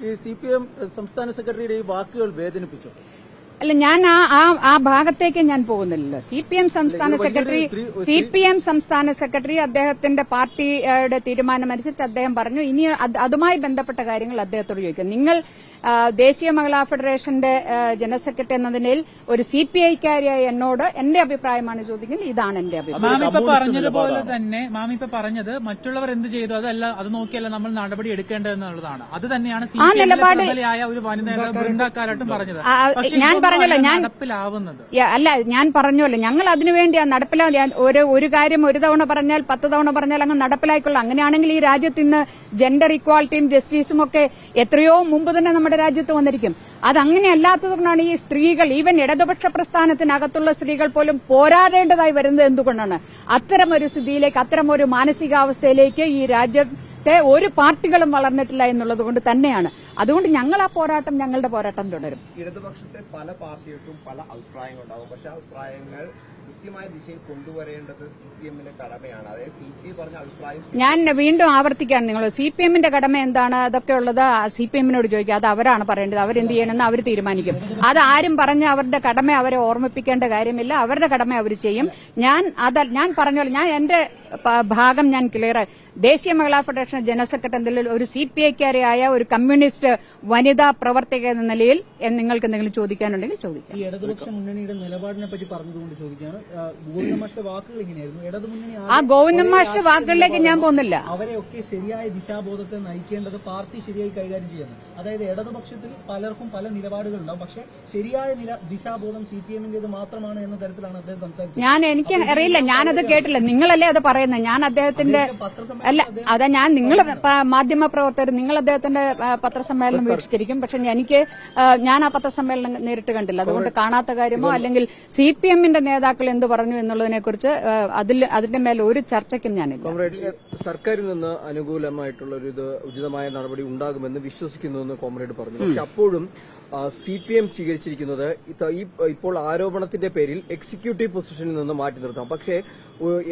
ഈ CPM സംസ്ഥാന സെക്രട്ടറിയുടെ ഈ വാക്കുകൾ വേദനിപ്പിച്ചു? അല്ല, ഞാൻ ആ ഭാഗത്തേക്ക് ഞാൻ പോകുന്നില്ലല്ലോ. CPM സംസ്ഥാന സെക്രട്ടറി അദ്ദേഹത്തിന്റെ പാർട്ടിയുടെ തീരുമാനമനുസരിച്ച് അദ്ദേഹം പറഞ്ഞു. ഇനി അതുമായി ബന്ധപ്പെട്ട കാര്യങ്ങൾ അദ്ദേഹത്തോട് ചോദിക്കും. നിങ്ങൾ ദേശീയ മഹിളാ ഫെഡറേഷന്റെ ജനറൽ സെക്രട്ടറി എന്ന നിലയിൽ ഒരു CPI-കാരിയായ എന്നോട് എന്റെ അഭിപ്രായമാണ് ചോദിക്കുന്നത്. ഇതാണ് എന്റെ അഭിപ്രായം. മാം ഇപ്പൊ പറഞ്ഞതുപോലെ തന്നെ പറഞ്ഞത് മറ്റുള്ളവർ എന്ത് ചെയ്തു അത് നോക്കിയല്ല നമ്മൾ നടപടി എടുക്കേണ്ടതെന്നുള്ളതാണ്. അത് തന്നെയാണ് ഒരു വനിതാ ബൃന്ദക്കാരായിട്ടും പറഞ്ഞത്. ഞാൻ പറഞ്ഞല്ലോ, നടപ്പിലാവുന്നത് ഞാൻ പറഞ്ഞല്ലോ, ഞങ്ങൾ അതിനുവേണ്ടി ഒരു കാര്യം ഒരു തവണ പറഞ്ഞാൽ 10 തവണ പറഞ്ഞാൽ അങ്ങ് നടപ്പിലായിക്കൊള്ളാം. അങ്ങനെയാണെങ്കിൽ ഈ രാജ്യത്ത് ഇന്ന് ജെൻഡർ ഇക്വാളിറ്റിയും ജസ്റ്റിസും ഒക്കെ എത്രയോ മുമ്പ് തന്നെ നമ്മുടെ രാജ്യത്ത് വന്നിരിക്കും. അതങ്ങനെ അല്ലാത്തതുകൊണ്ടാണ് ഈ സ്ത്രീകൾ, ഈവൻ ഇടതുപക്ഷ പ്രസ്ഥാനത്തിനകത്തുള്ള സ്ത്രീകൾ പോലും പോരാടേണ്ടതായി വരുന്നത്. എന്തുകൊണ്ടാണ് അത്തരമൊരു സ്ഥിതിയിലേക്ക്, അത്തരമൊരു മാനസികാവസ്ഥയിലേക്ക് ഈ രാജ്യത്തെ ഒരു പാർട്ടികളും വളർന്നിട്ടില്ല എന്നുള്ളത് കൊണ്ട് തന്നെയാണ്. അതുകൊണ്ട് ഞങ്ങൾ ഞങ്ങളുടെ പോരാട്ടം തുടരും. ഇടതുപക്ഷത്തെ പല പാർട്ടികൾക്കും പല അഭിപ്രായങ്ങളുണ്ടാകും. പക്ഷെ അഭിപ്രായങ്ങൾ കൃത്യമായ ദിശയിൽ കൊണ്ടുവരേണ്ടത് CPM-ന്റെ കടമയാണ്. അതായത് CPI പറഞ്ഞ അഭിപ്രായം ഞാൻ വീണ്ടും ആവർത്തിക്കുകയാണ്. നിങ്ങൾ CPM-ന്റെ കടമ എന്താണ്, അതൊക്കെ ഉള്ളത് CPM-നോട് ചോദിക്കുക. അത് അവരാണ് പറയേണ്ടത്. അവരെന്ത് ചെയ്യണമെന്ന് അവർ തീരുമാനിക്കും. അത് ആരും പറഞ്ഞ് അവരുടെ കടമ അവരെ ഓർമ്മിപ്പിക്കേണ്ട കാര്യമില്ല. അവരുടെ കടമ അവർ ചെയ്യും. ഞാൻ പറഞ്ഞല്ലോ, ഞാൻ എന്റെ ഭാഗം ഞാൻ ക്ലിയർ. ദേശീയ മഹിളാ ഫെഡറേഷൻ ജനറൽ സെക്രട്ടറി എന്ന നിലയിൽ ഒരു CPI-കാരിയായ ഒരു കമ്മ്യൂണിസ്റ്റ് വനിതാ പ്രവർത്തക എന്ന നിലയിൽ നിങ്ങൾക്ക് എന്തെങ്കിലും ചോദിക്കാനുണ്ടെങ്കിൽ ചോദിക്കാം. ഈ ഇടതുപക്ഷ മുന്നണിയുടെ നിലപാടിനെ പറ്റി പറഞ്ഞതുകൊണ്ട് ചോദിക്കുകയാണ്. ഗോവിന്ദമാഷിന്റെ വാക്കുകൾ എങ്ങനെയായിരുന്നു? ഇടതുമുന്നണി ഗോവിന്ദമാഷിന്റെ വാക്കുകളിലേക്ക് ഞാൻ പോകുന്നില്ല. അവരെയൊക്കെ ശരിയായ ദിശാബോധത്തെ നയിക്കേണ്ടത് പാർട്ടി ശരിയായി കൈകാര്യം ചെയ്യുന്നു. അതായത് ഇടതുപക്ഷത്തിൽ പലർക്കും പല നിലപാടുകളുണ്ടാവും. പക്ഷെ ശരിയായ ദിശാബോധം CPM-ന്റേത് മാത്രമാണ് എന്ന തരത്തിലാണ് അദ്ദേഹം സംസാരിച്ചത്. എനിക്ക് അറിയില്ല, ഞാനത് കേട്ടില്ല. നിങ്ങളല്ലേ അത് പറയുന്നത്. ഞാൻ അദ്ദേഹത്തിന്റെ അതാ നിങ്ങൾ മാധ്യമ പ്രവർത്തകർ, നിങ്ങൾ അദ്ദേഹത്തിന്റെ പത്രസമ്മേളനം വീക്ഷിച്ചിരിക്കും. പക്ഷെ ഞാൻ ആ പത്രസമ്മേളനം നേരിട്ട് കണ്ടില്ല. അതുകൊണ്ട് കാണാത്ത കാര്യമോ അല്ലെങ്കിൽ CPM-ന്റെ നേതാക്കൾ എന്ത് പറഞ്ഞു എന്നുള്ളതിനെക്കുറിച്ച് അതിന്റെ മേലെ ഒരു ചർച്ചയ്ക്കും ഞാനില്ല. സർക്കാരിൽ നിന്ന് അനുകൂലമായിട്ടുള്ള ഒരു ഉചിതമായ നടപടി ഉണ്ടാകുമെന്ന് വിശ്വസിക്കുന്നുവെന്ന് കോമ്രേഡ് പറഞ്ഞു. പക്ഷെ അപ്പോഴും CPM സ്വീകരിച്ചിരിക്കുന്നത് ഇപ്പോൾ ആരോപണത്തിന്റെ പേരിൽ എക്സിക്യൂട്ടീവ് പൊസിഷനിൽ നിന്ന് മാറ്റി നിർത്താം. പക്ഷേ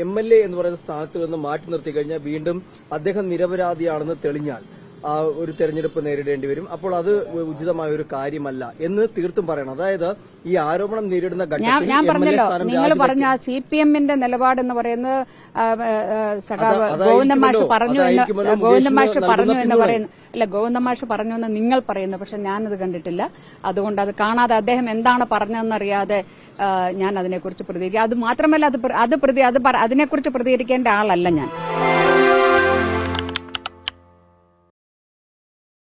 MLA എന്ന് പറയുന്ന സ്ഥാനത്ത് നിന്ന് മാറ്റി നിർത്തി കഴിഞ്ഞാൽ വീണ്ടും അദ്ദേഹം നിരപരാധിയാണെന്ന് തെളിഞ്ഞാൽ ഒരു തെരഞ്ഞെടുപ്പ് നേരിടേണ്ടി വരും. അപ്പോൾ അത് ഉചിതമായ ഒരു കാര്യമല്ല എന്ന് തീർത്തും പറയണം. അതായത് ഈ ആരോപണം നേരിടുന്ന ഘട്ടത്തിൽ ഞാൻ പറഞ്ഞല്ലോ, നിങ്ങൾ പറഞ്ഞ CPM-ന്റെ നിലപാടെന്ന് പറയുന്നത് ഗോവിന്ദമാഷ് പറഞ്ഞു എന്ന് പറയുന്നു. അല്ല, ഗോവിന്ദമാഷ് പറഞ്ഞു എന്ന് നിങ്ങൾ പറയുന്നു. പക്ഷെ ഞാനത് കണ്ടിട്ടില്ല. അതുകൊണ്ട് അത് കാണാതെ അദ്ദേഹം എന്താണ് പറഞ്ഞതെന്നറിയാതെ ഞാൻ അതിനെക്കുറിച്ച് പ്രതികരിക്കുക. അത് മാത്രമല്ല, അതിനെക്കുറിച്ച് പ്രതികരിക്കേണ്ട ആളല്ല ഞാൻ.